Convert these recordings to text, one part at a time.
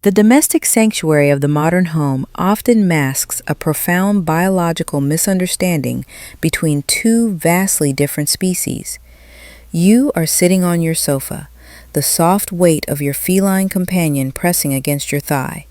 The domestic sanctuary of the modern home often masks a profound biological misunderstanding between two vastly different species. You are sitting on your sofa, the soft weight of your feline companion pressing against your thigh,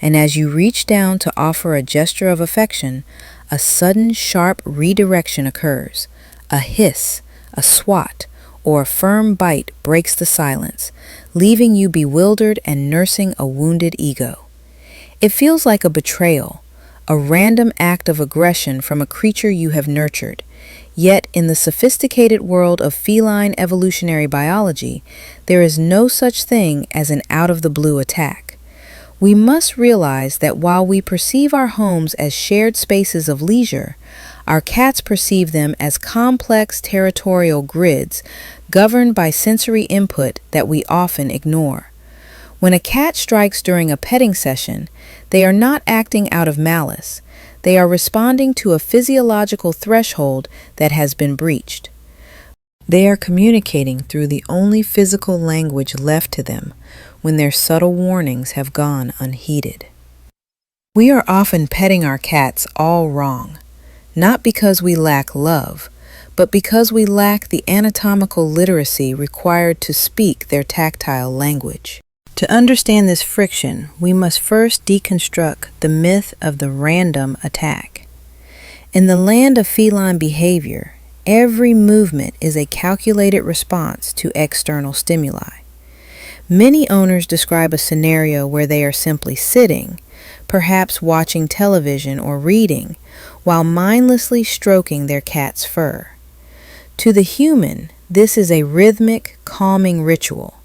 and as you reach down to offer a gesture of affection, a sudden sharp redirection occurs. A hiss, a swat, or a firm bite breaks the silence, leaving you bewildered and nursing a wounded ego. It feels like a betrayal, a random act of aggression from a creature you have nurtured. Yet, in the sophisticated world of feline evolutionary biology, there is no such thing as an out-of-the-blue attack. We must realize that while we perceive our homes as shared spaces of leisure, our cats perceive them as complex territorial grids governed by sensory input that we often ignore. When a cat strikes during a petting session, they are not acting out of malice. They are responding to a physiological threshold that has been breached. They are communicating through the only physical language left to them when their subtle warnings have gone unheeded. We are often petting our cats all wrong, not because we lack love, but because we lack the anatomical literacy required to speak their tactile language. To understand this friction, we must first deconstruct the myth of the random attack. In the land of feline behavior, every movement is a calculated response to external stimuli. Many owners describe a scenario where they are simply sitting, perhaps watching television or reading, while mindlessly stroking their cat's fur. To the human, this is a rhythmic, calming ritual.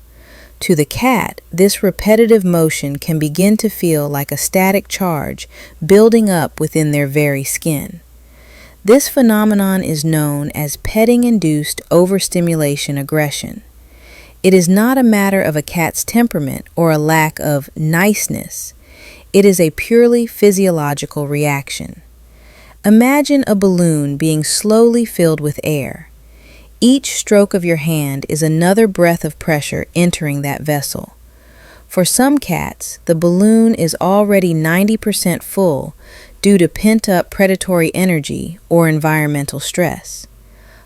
To the cat, this repetitive motion can begin to feel like a static charge building up within their very skin. This phenomenon is known as petting-induced overstimulation aggression. It is not a matter of a cat's temperament or a lack of niceness. It is a purely physiological reaction. Imagine a balloon being slowly filled with air. Each stroke of your hand is another breath of pressure entering that vessel. For some cats, the balloon is already 90% full due to pent-up predatory energy or environmental stress.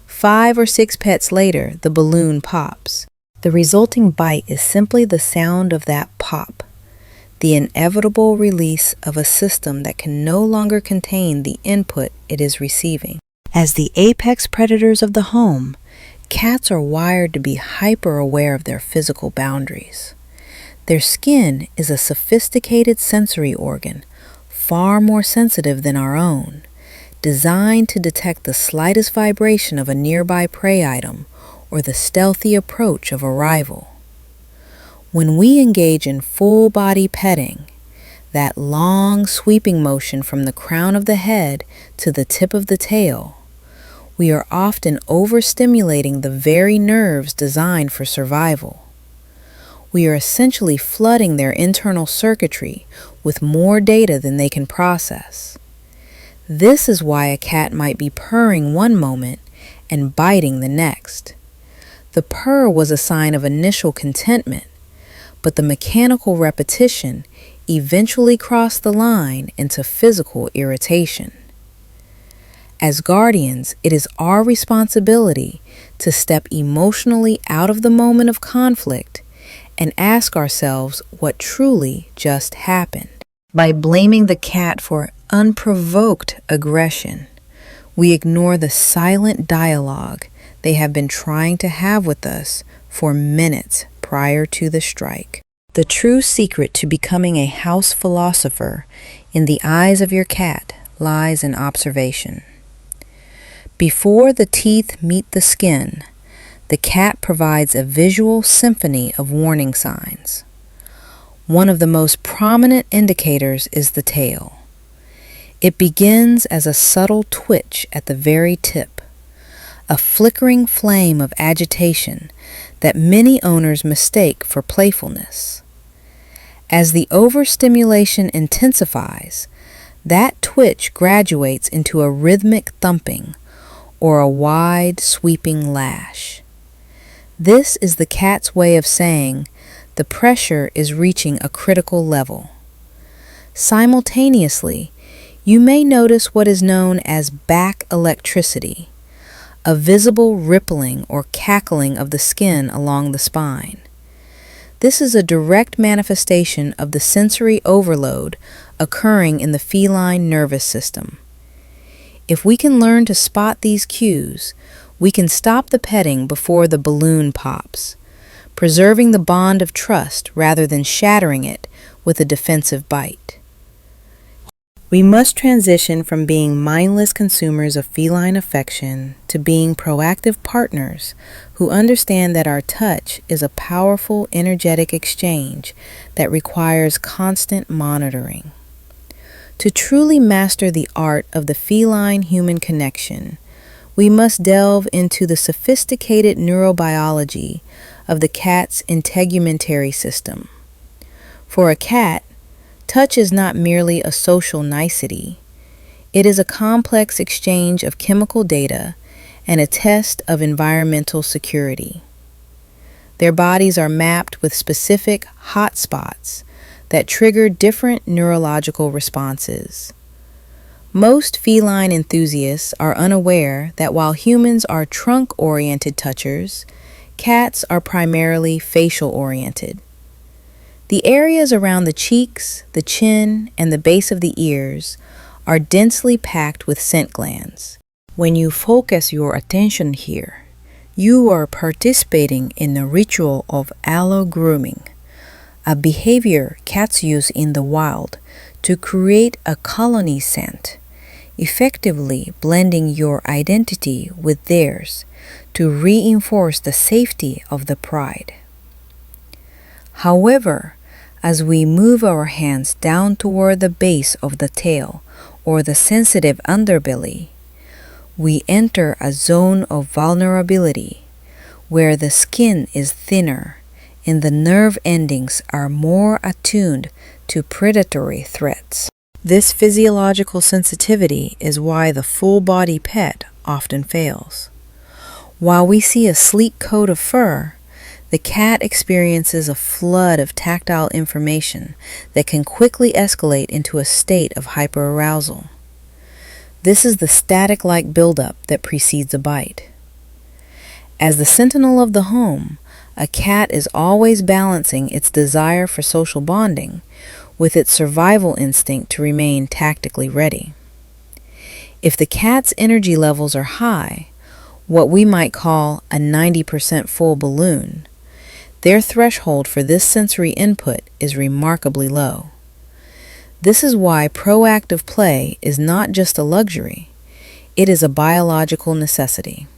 5 or 6 pets later, the balloon pops. The resulting bite is simply the sound of that pop, the inevitable release of a system that can no longer contain the input it is receiving. As the apex predators of the home, cats are wired to be hyper-aware of their physical boundaries. Their skin is a sophisticated sensory organ, far more sensitive than our own, designed to detect the slightest vibration of a nearby prey item or the stealthy approach of a rival. When we engage in full-body petting, that long sweeping motion from the crown of the head to the tip of the tail, we are often overstimulating the very nerves designed for survival. We are essentially flooding their internal circuitry with more data than they can process. This is why a cat might be purring one moment and biting the next. The purr was a sign of initial contentment, but the mechanical repetition eventually crossed the line into physical irritation. As guardians, it is our responsibility to step emotionally out of the moment of conflict and ask ourselves what truly just happened. By blaming the cat for unprovoked aggression, we ignore the silent dialogue they have been trying to have with us for minutes prior to the strike. The true secret to becoming a house philosopher in the eyes of your cat lies in observation. Before the teeth meet the skin, the cat provides a visual symphony of warning signs. One of the most prominent indicators is the tail. It begins as a subtle twitch at the very tip, a flickering flame of agitation that many owners mistake for playfulness. As the overstimulation intensifies, that twitch graduates into a rhythmic thumping or a wide, sweeping lash. This is the cat's way of saying, The pressure is reaching a critical level. Simultaneously, you may notice what is known as back electricity, a visible rippling or cackling of the skin along the spine. This is a direct manifestation of the sensory overload occurring in the feline nervous system. If we can learn to spot these cues, we can stop the petting before the balloon pops, preserving the bond of trust rather than shattering it with a defensive bite. We must transition from being mindless consumers of feline affection to being proactive partners who understand that our touch is a powerful energetic exchange that requires constant monitoring. To truly master the art of the feline-human connection, we must delve into the sophisticated neurobiology of the cat's integumentary system. For a cat, touch is not merely a social nicety. It is a complex exchange of chemical data and a test of environmental security. Their bodies are mapped with specific hotspots that trigger different neurological responses. Most feline enthusiasts are unaware that while humans are trunk-oriented touchers, cats are primarily facial-oriented. The areas around the cheeks, the chin, and the base of the ears are densely packed with scent glands. When you focus your attention here, you are participating in a ritual of allo-grooming, a behavior cats use in the wild to create a colony scent, effectively blending your identity with theirs to reinforce the safety of the pride. However, as we move our hands down toward the base of the tail or the sensitive underbelly, we enter a zone of vulnerability where the skin is thinner and the nerve endings are more attuned to predatory threats. This physiological sensitivity is why the full-body pet often fails. While we see a sleek coat of fur, the cat experiences a flood of tactile information that can quickly escalate into a state of hyperarousal. This is the static-like buildup that precedes a bite. As the sentinel of the home, a cat is always balancing its desire for social bonding with its survival instinct to remain tactically ready. If the cat's energy levels are high, what we might call a 90% full balloon, their threshold for this sensory input is remarkably low. This is why proactive play is not just a luxury, it is a biological necessity.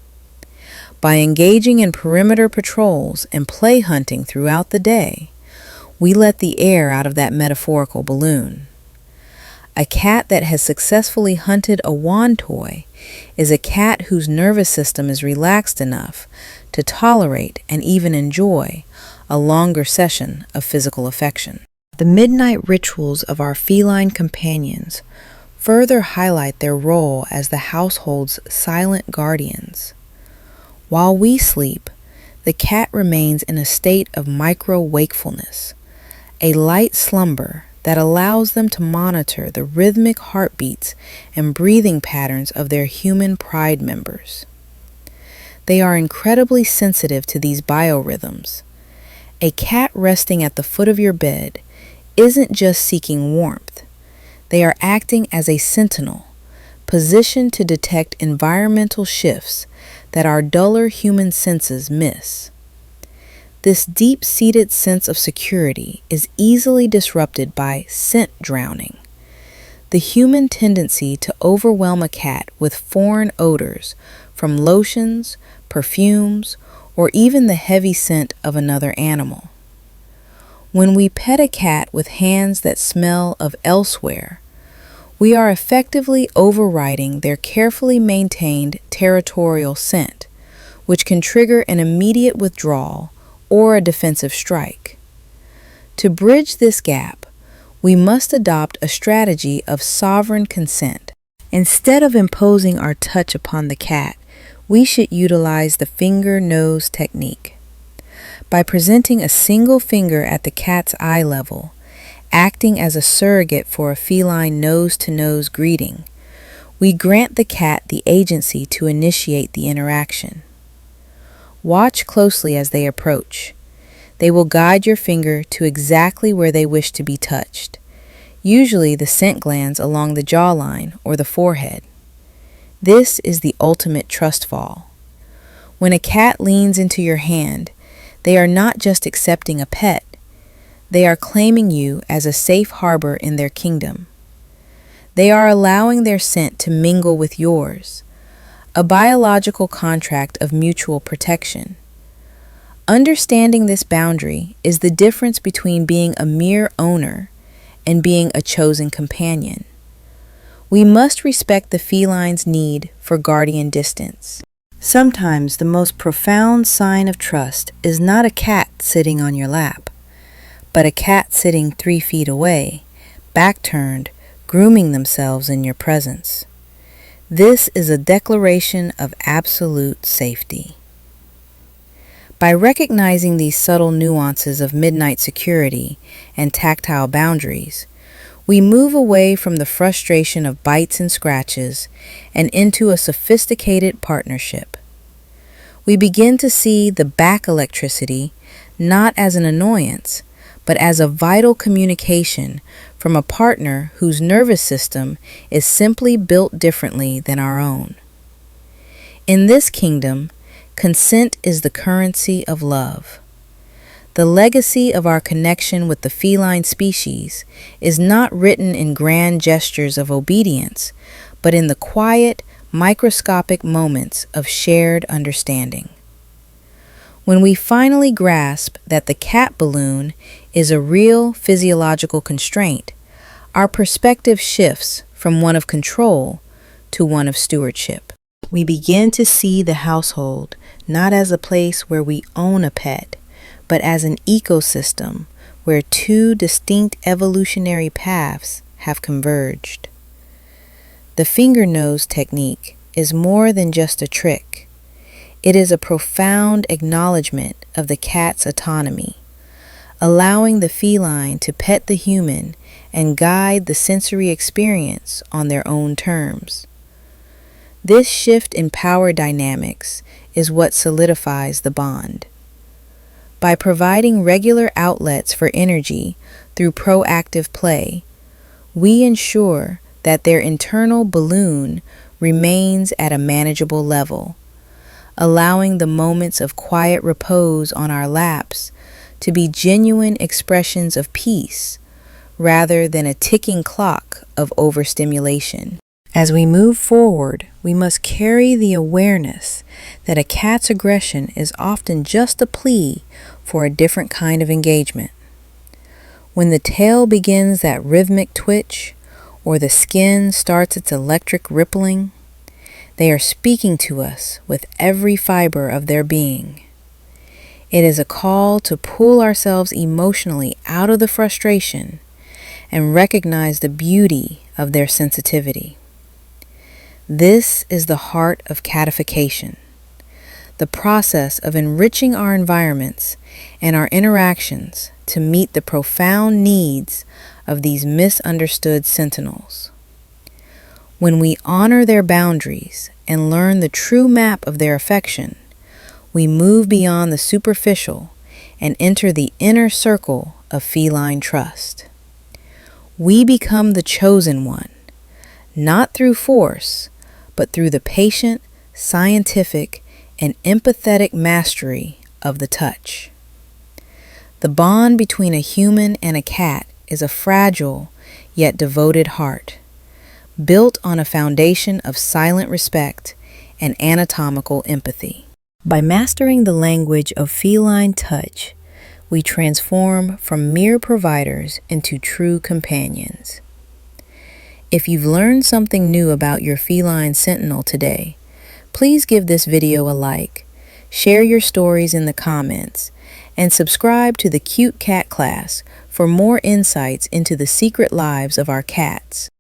By engaging in perimeter patrols and play hunting throughout the day, we let the air out of that metaphorical balloon. A cat that has successfully hunted a wand toy is a cat whose nervous system is relaxed enough to tolerate and even enjoy a longer session of physical affection. The midnight rituals of our feline companions further highlight their role as the household's silent guardians. While we sleep, the cat remains in a state of micro-wakefulness, a light slumber that allows them to monitor the rhythmic heartbeats and breathing patterns of their human pride members. They are incredibly sensitive to these biorhythms. A cat resting at the foot of your bed isn't just seeking warmth. They are acting as a sentinel, positioned to detect environmental shifts that our duller human senses miss. This deep-seated sense of security is easily disrupted by scent drowning, the human tendency to overwhelm a cat with foreign odors from lotions, perfumes, or even the heavy scent of another animal. When we pet a cat with hands that smell of elsewhere, we are effectively overriding their carefully maintained territorial scent, which can trigger an immediate withdrawal or a defensive strike. To bridge this gap, we must adopt a strategy of sovereign consent. Instead of imposing our touch upon the cat, we should utilize the finger-nose technique. By presenting a single finger at the cat's eye level, acting as a surrogate for a feline nose-to-nose greeting, we grant the cat the agency to initiate the interaction. Watch closely as they approach. They will guide your finger to exactly where they wish to be touched, usually the scent glands along the jawline or the forehead. This is the ultimate trust fall. When a cat leans into your hand, they are not just accepting a pet, they are claiming you as a safe harbor in their kingdom. They are allowing their scent to mingle with yours, a biological contract of mutual protection. Understanding this boundary is the difference between being a mere owner and being a chosen companion. We must respect the feline's need for guardian distance. Sometimes the most profound sign of trust is not a cat sitting on your lap, but a cat sitting 3 feet away, back turned, grooming themselves in your presence. This is a declaration of absolute safety. By recognizing these subtle nuances of midnight security and tactile boundaries, we move away from the frustration of bites and scratches and into a sophisticated partnership. We begin to see the back electricity not as an annoyance, but as a vital communication from a partner whose nervous system is simply built differently than our own. In this kingdom, consent is the currency of love. The legacy of our connection with the feline species is not written in grand gestures of obedience, but in the quiet, microscopic moments of shared understanding. When we finally grasp that the cat balloon is a real physiological constraint, our perspective shifts from one of control to one of stewardship. We begin to see the household not as a place where we own a pet, but as an ecosystem where 2 distinct evolutionary paths have converged. The finger nose technique is more than just a trick. It is a profound acknowledgement of the cat's autonomy, allowing the feline to pet the human and guide the sensory experience on their own terms. This shift in power dynamics is what solidifies the bond. By providing regular outlets for energy through proactive play, we ensure that their internal balloon remains at a manageable level, allowing the moments of quiet repose on our laps to be genuine expressions of peace rather than a ticking clock of overstimulation. As we move forward, we must carry the awareness that a cat's aggression is often just a plea for a different kind of engagement. When the tail begins that rhythmic twitch, or the skin starts its electric rippling, they are speaking to us with every fiber of their being. It is a call to pull ourselves emotionally out of the frustration and recognize the beauty of their sensitivity. This is the heart of catification, the process of enriching our environments and our interactions to meet the profound needs of these misunderstood sentinels. When we honor their boundaries and learn the true map of their affection, we move beyond the superficial and enter the inner circle of feline trust. We become the chosen one, not through force, but through the patient, scientific, and empathetic mastery of the touch. The bond between a human and a cat is a fragile yet devoted heart, built on a foundation of silent respect and anatomical empathy. By mastering the language of feline touch, we transform from mere providers into true companions. If you've learned something new about your feline sentinel today, please give this video a like, share your stories in the comments, and subscribe to the Cute Cat class for more insights into the secret lives of our cats.